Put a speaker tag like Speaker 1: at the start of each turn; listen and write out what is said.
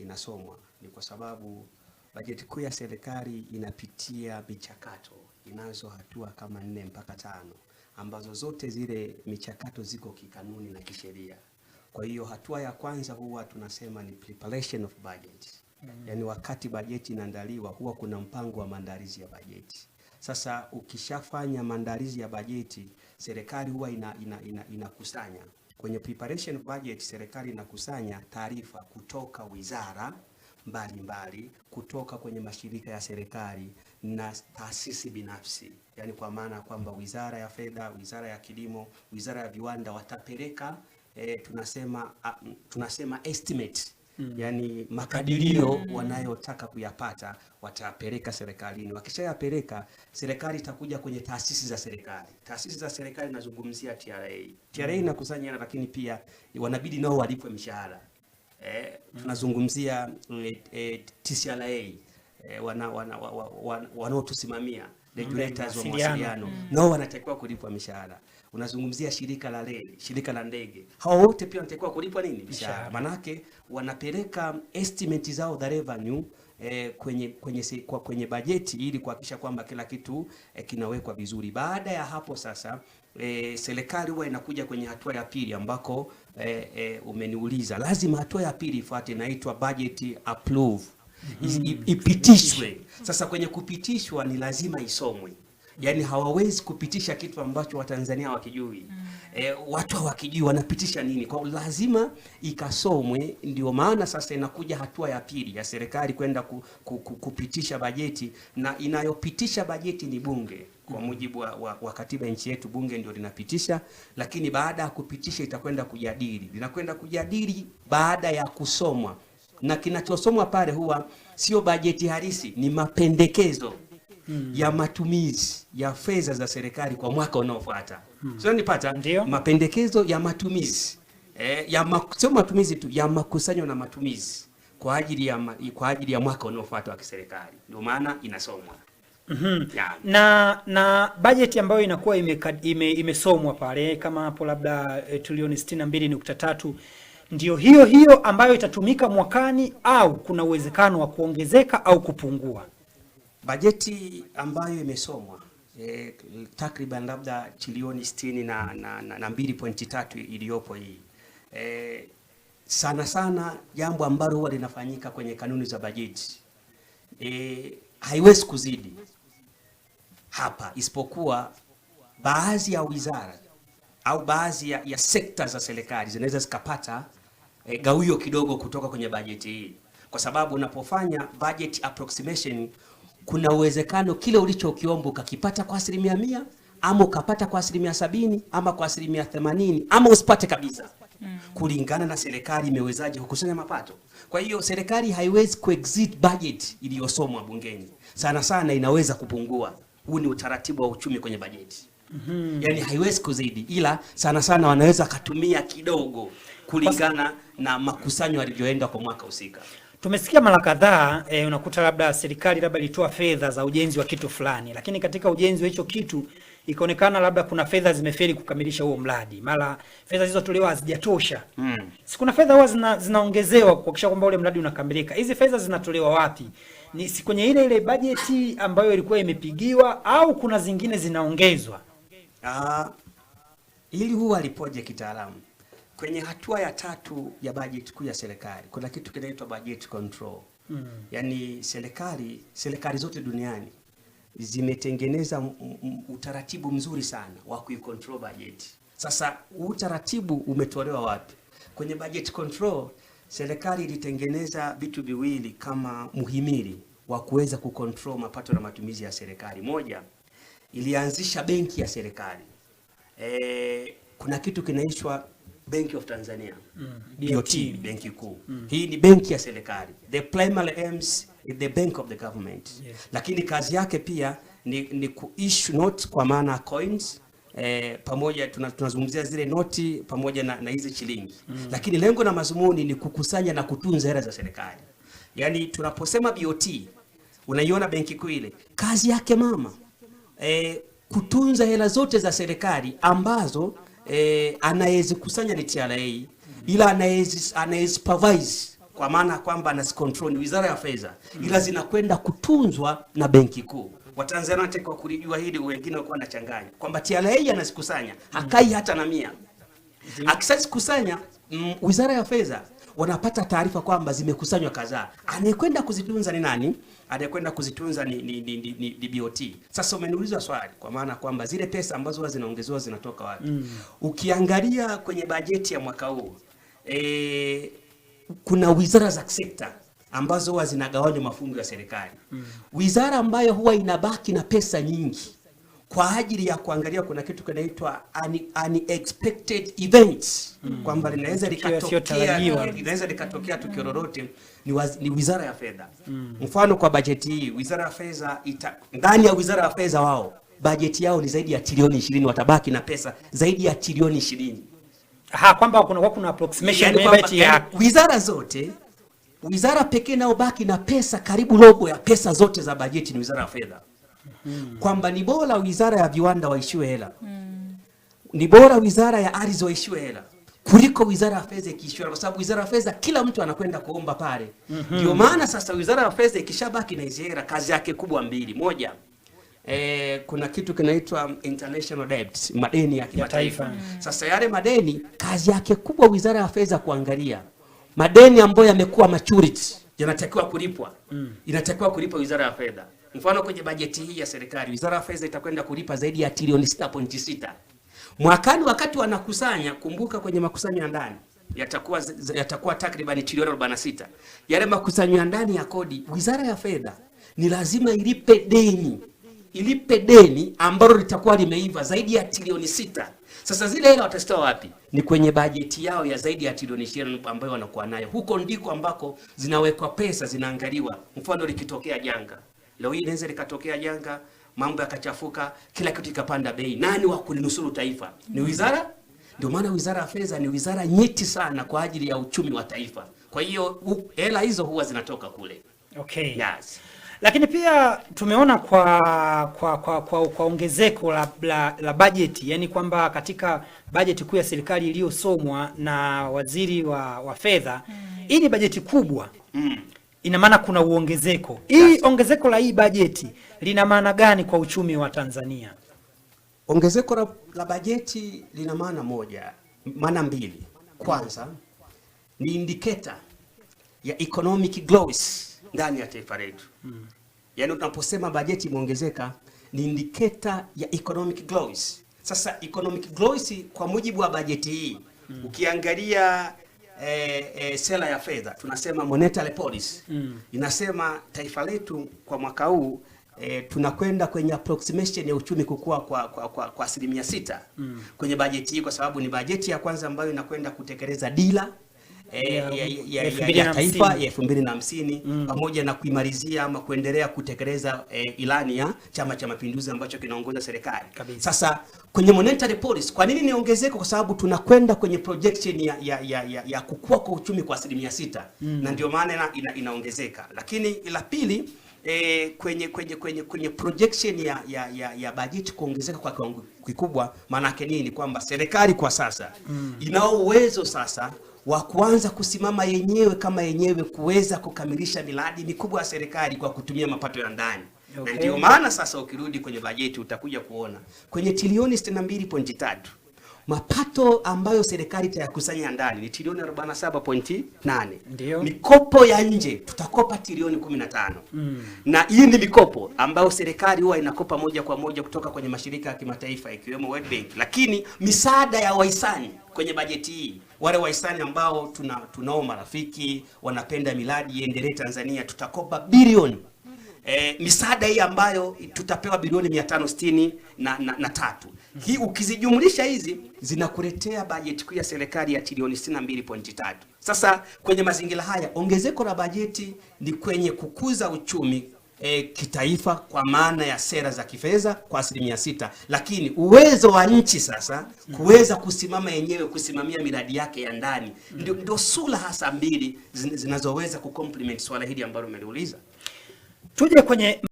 Speaker 1: inasomwa ni kwa sababu bajeti kuu ya serikali inapitia michakato, inazo hatua kama 4 mpaka 5 ambazo zote zile michakato ziko kikanuni na kisheria. Kwa hiyo hatua ya kwanza huwa tunasema ni preparation of budget. Yaani wakati bajeti inaandaliwa huwa kuna mpango wa maandalizi ya bajeti. Sasa ukishafanya maandalizi ya bajeti, serikali huwa inakusanya. Kwenye preparation of budget serikali inakusanya taarifa kutoka wizara mbalimbali, kutoka kwenye mashirika ya serikali na taasisi binafsi. Yaani kwa maana kwamba Wizara ya Fedha, Wizara ya Kilimo, Wizara ya Viwanda watapeleka tunasema estimate. Yani makadirio wanayotaka kuyapata watapeleka serikalini. Wakishayapeleka, serikali itakuja kwenye taasisi za serikali. Taasisi za serikali nazungumzia TRA. TRA inakusanya, lakini pia wanabidi nao walipwe mishahara. Tunazungumzia TCRA, wanaotusimamia regulators wa mawasiliano, nao wanatakiwa kulipwa mishahara. Unazungumzia shirika la reli, shirika la ndege. Hao wote pia wanatakiwa kulipwa nini? Mishahara. Manake wanapeleka estimate zao za revenue kwenye bajeti ili kuhakikisha kwamba kila kitu kinawekwa vizuri. Baada ya hapo sasa serikali huwa inakuja kwenye hatua ya pili ambako umeniuliza. Lazima hatua ya pili ifuate, inaitwa budget approve. Ipitishwe. Sasa kwenye kupitishwa ni lazima isomwe. Yaani hawawezi kupitisha kitu ambacho Watanzania wakijui. Watu hawakijui wanapitisha nini. Kwa lazima ikasomwe. Ndio maana sasa inakuja hatua ya pili ya serikali kwenda kupitisha bajeti, na inayopitisha bajeti ni bunge. Kwa mujibu wa katiba nchi yetu, bunge ndio linapitisha, lakini baada ya kupitisha itakwenda kujadili. Linakwenda kujadili baada ya kusomwa. Na kinachosomwa pale huwa sio bajeti halisi, ni mapendekezo ya matumizi ya fedha za serikali kwa mwaka unaofuata. Sio nipata? Mapendekezo ya matumizi. Sio matumizi tu, ya makusanyo na matumizi kwa ajili ya mwaka unaofuata wa kiserikali. Ndio maana inasomwa.
Speaker 2: Na bajeti ambayo inakuwa imesomwa pale kama hapo labda trilioni 62.3 ndio hiyo ambayo itatumika mwakani, au kuna uwezekano wa kuongezeka au kupungua? Bajeti
Speaker 1: ambayo imesomwa takriban labda trilioni 62.3 iliyopo hii, sana jambo ambalo huwa linafanyika kwenye kanuni za bajeti, haiwezi kuzidi hapa, isipokuwa baadhi ya wizara au baadhi ya sekta za serikali zinaweza zikapata gawio kidogo kutoka kwenye bajeti hii, kwa sababu unapofanya budget approximation kuna uwezekano kile ulichokiomba ukakipata kwa 100%, ama ukapata kwa 70%, ama kwa 80%, ama usipate kabisa, kulingana na serikali imewezaje kukusanya mapato. Kwa hiyo serikali haiwezi kuexceed budget iliyosomwa bungeni. Sana inaweza kupungua. Huu ni utaratibu wa uchumi kwenye bajeti. Yaani haiwezi kuzidi, ila sana wanaweza katumia kidogo kulingana na makusanyo yalivyoenda kwa mwaka husika.
Speaker 2: Tumesikia mara kadhaa unakuta labda serikali labda ilitoa fedha za ujenzi wa kitu fulani, lakini katika ujenzi wa hicho kitu ikaonekana labda kuna fedha zimefeli kukamilisha huo mradi. Mara fedha zilizotolewa hazijatosha. Si kuna fedha huwa zinaongezewa kuhakikisha kwamba ule mradi unakamilika. Hizi fedha zinatolewa wapi? Ni si kwenye ile bajeti ambayo ilikuwa imepigiwa, au kuna zingine zinaongezwa?
Speaker 1: Ili huwa lipoje kitaalamu. Kwenye hatua ya 3 ya bajeti kuu ya serikali kuna kitu kinaitwa budget control. Yaani serikali zote duniani zimetengeneza utaratibu mzuri sana wa kuicontrol bajeti. Sasa utaratibu umetolewa wapi? Kwenye budget control serikali ilitengeneza vitu viwili kama muhimili wa kuweza kucontrol mapato na matumizi ya serikali. Moja, ilianzisha benki ya serikali. Kuna kitu kinaitwa Bank of Tanzania, BOT, benki kuu. Hii ni benki ya serikali. The primary aims is the bank of the government. Lakini kazi yake pia ni kuissue notes, kwa maana coins, pamoja tunazungumzia zile noti pamoja na hizi shilingi. Lakini lengo na mazumuni ni kukusanya na kutunza hela za serikali. Yaani tunaposema BOT, unaiona benki kuu ile, kazi yake mama kutunza hela zote za serikali ambazo anayezikusanya ni TRA, ila anayesupervise kwa maana kwamba anazicontrol ni Wizara ya Fedha, ila zinakwenda kutunzwa na Benki Kuu. Watanzania wanataka kulijua hili, wengine wako wanachanganya kwamba TRA anazikusanya, hakai hata na 100. Akisazikusanya Wizara ya Fedha wanapata taarifa kwamba zimekusanywa kadhaa. Anayekwenda kuzitunza ni nani? Anayekwenda kuzitunza ni BOT. Sasa umeniuliza swali kwa maana kwamba zile pesa ambazo zinaongezewa zinatoka wapi? Ukiangalia kwenye bajeti ya mwaka huu kuna wizara za sekta ambazo huwa zinagawanywa mafungu ya serikali. Wizara ambayo huwa inabaki na pesa nyingi kwa ajili ya kuangalia, kuna kitu kinaitwa unexpected events, kwamba linaweza likatokea tukio lolote, ni Wizara ya Fedha. Mfano kwa bajeti hii, Wizara ya Fedha ndani ya Wizara ya Fedha wao bajeti yao ni zaidi ya trilioni 20, watabaki na pesa zaidi ya trilioni 20.
Speaker 2: Kwamba kuna approximation ya
Speaker 1: wizara zote. Wizara pekee nao baki na pesa karibu robo ya pesa zote za bajeti ni Wizara ya Fedha. Kwamba ni bora Wizara ya Viwanda waishiwe hela, ni bora Wizara ya Ardhi waishiwe hela kuliko Wizara ya Fedha ikiishiwa, kwa sababu Wizara ya Fedha kila mtu anakwenda kuomba pale. Ndio maana sasa Wizara ya Fedha ikishabaki na hizo hela, kazi yake kubwa mbili. Moja, kuna kitu kinaitwa international debt, madeni ya kimataifa. Sasa yale madeni, kazi yake kubwa Wizara ya Fedha kuangalia madeni ambayo yamekuwa maturity yanatakiwa kulipwa. Inatakiwa kulipa Wizara ya Fedha. Mfano kwenye bajeti hii ya serikali, Wizara ya Fedha itakwenda kulipa zaidi ya trilioni 6.6. Mwakani wakati wanakusanya, kumbuka kwenye makusanyo ya ndani yatakuwa takriban trilioni 46. Yale makusanyo ya ndani ya kodi, Wizara ya Fedha ni lazima ilipe deni ambalo litakuwa limeiva zaidi ya trilioni 6. Sasa zile hela watazitoa wapi? Ni kwenye bajeti yao ya zaidi ya trilioni 20 ambayo wanakuwa nayo. Huko ndiko ambako zinawekwa pesa, zinaangaliwa. Mfano likitokea janga. Leo hii inaweza likatokea janga, mambo yakachafuka, kila kitu kikapanda bei. Nani wa kulinusuru taifa? Ni wizara. Ndio maana Wizara ya Fedha ni wizara nyeti sana kwa ajili ya uchumi wa taifa. Kwa hiyo hela hizo huwa zinatoka kule.
Speaker 2: Okay. Yes. Lakini pia tumeona kwa ongezeko la bajeti, yani kwamba katika bajeti kuu ya serikali iliyosomwa na waziri wa fedha, hii ni bajeti kubwa. Ina maana kuna uongezeko. Hii ongezeko la hii bajeti lina maana gani kwa uchumi wa Tanzania?
Speaker 1: Ongezeko la bajeti lina maana moja, maana mbili. Kwanza ni indicator ya economic growth ndani ya taifa letu. Yaani unaposema bajeti imeongezeka ni indicator ya economic growth. Sasa economic growth kwa mujibu wa bajeti hii, ukiangalia sera ya fedha, tunasema monetary policy, inasema taifa letu kwa mwaka huu tunakwenda kwenye approximation ya uchumi kukua kwa 6% kwenye bajeti hii, kwa sababu ni bajeti ya kwanza ambayo inakwenda kutekeleza dira ya taifa ya 2050 pamoja na kuimarizia ama kuendelea kutekeleza ilani ya Chama cha Mapinduzi ambacho kinaongoza serikali. Sasa kwenye monetary policy, kwa nini niongezeko? Kwa sababu tunakwenda kwenye projection ya kukua kwa uchumi kwa 6%, na ndio maana inaongezeka. Lakini la pili, kwenye projection ya bajeti kuongezeka kwa kiwango kikubwa, maana yake nini? Kwamba serikali kwa sasa ina uwezo sasa wa kuanza kusimama yenyewe kama yenyewe kuweza kukamilisha miradi mikubwa ya serikali kwa kutumia mapato ya ndani. Na ndio maana sasa ukirudi kwenye bajeti utakuja kuona kwenye trilioni 62.3 mapato ambayo serikali itayakusanya ndani ni trilioni 47.8. Mikopo ya nje tutakopa trilioni 15. Na hii ni mikopo ambayo serikali huwa inakopa moja kwa moja kutoka kwenye mashirika ya kimataifa ikiwemo World Bank. Lakini misaada ya wahisani kwenye bajeti hii, wale wahisani ambao tunao marafiki wanapenda miradi iendelee Tanzania, tutakopa bilioni misaada hii ambayo tutapewa bilioni 563. Hii ukizijumlisha hizi zinakuletea bajeti kuu ya serikali ya trilioni 62.3. Sasa kwenye mazingira haya ongezeko la bajeti ni kwenye kukuza uchumi kitaifa kwa maana ya sera za kifedha kwa 6%, lakini uwezo wa nchi sasa kuweza kusimama yenyewe kusimamia miradi yake ya ndani ndio sura hasa mbili zinazoweza kucomplement swala hili ambalo umeliuliza.
Speaker 2: Tuje kwenye